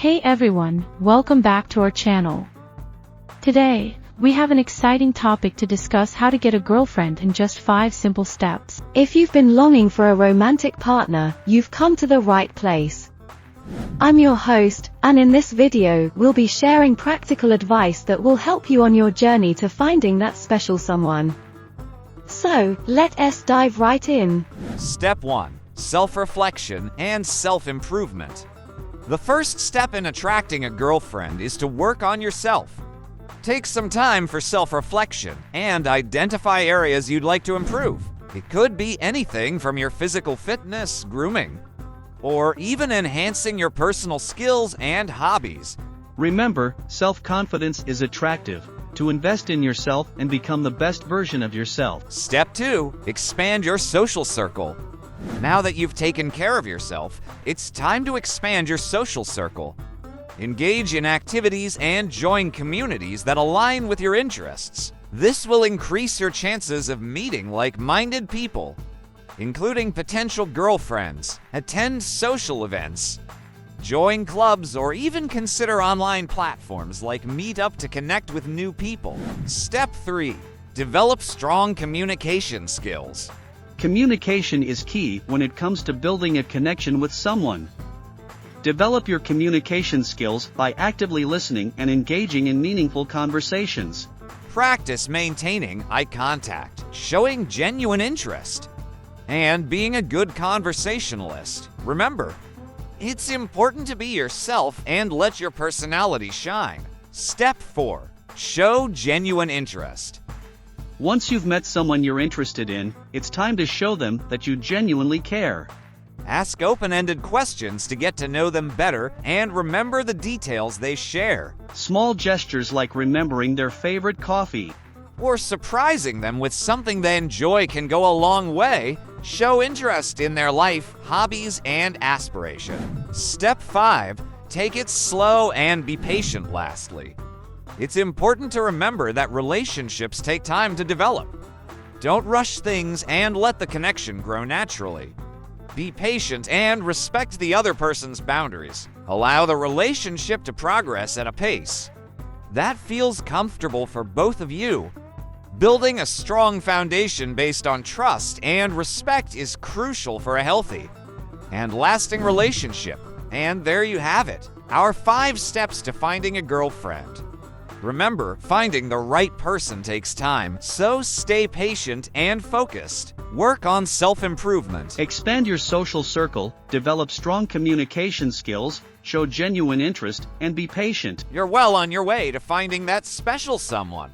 Hey everyone, welcome back to our channel. Today, we have an exciting topic to discuss: how to get a girlfriend in just 5 simple steps. If you've been longing for a romantic partner, you've come to the right place. I'm your host, and in this video, we'll be sharing practical advice that will help you on your journey to finding that special someone. So, let us dive right in. Step 1. Self-reflection and self-improvement. The first step in attracting a girlfriend is to work on yourself. Take some time for self-reflection and identify areas you'd like to improve. It could be anything from your physical fitness, grooming, or even enhancing your personal skills and hobbies. Remember, self-confidence is attractive. To invest in yourself and become the best version of yourself. Step 2. Expand your social circle. Now that you've taken care of yourself, it's time to expand your social circle. Engage in activities and join communities that align with your interests. This will increase your chances of meeting like-minded people, including potential girlfriends. Attend social events, join clubs, or even consider online platforms like Meetup to connect with new people. Step 3. Develop strong communication skills. Communication is key when it comes to building a connection with someone. Develop your communication skills by actively listening and engaging in meaningful conversations. Practice maintaining eye contact, showing genuine interest, and being a good conversationalist. Remember, it's important to be yourself and let your personality shine. Step 4. Show genuine interest. Once you've met someone you're interested in, it's time to show them that you genuinely care. Ask open-ended questions to get to know them better and remember the details they share. Small gestures like remembering their favorite coffee or surprising them with something they enjoy can go a long way. Show interest in their life, hobbies, and aspiration. Step 5. Take it slow and be patient. Lastly, it's important to remember that relationships take time to develop. Don't rush things and let the connection grow naturally. Be patient and respect the other person's boundaries. Allow the relationship to progress at a pace that feels comfortable for both of you. Building a strong foundation based on trust and respect is crucial for a healthy and lasting relationship. And there you have it, our 5 steps to finding a girlfriend. Remember, finding the right person takes time, so stay patient and focused. Work on self-improvement. Expand your social circle, develop strong communication skills, show genuine interest, and be patient. You're well on your way to finding that special someone.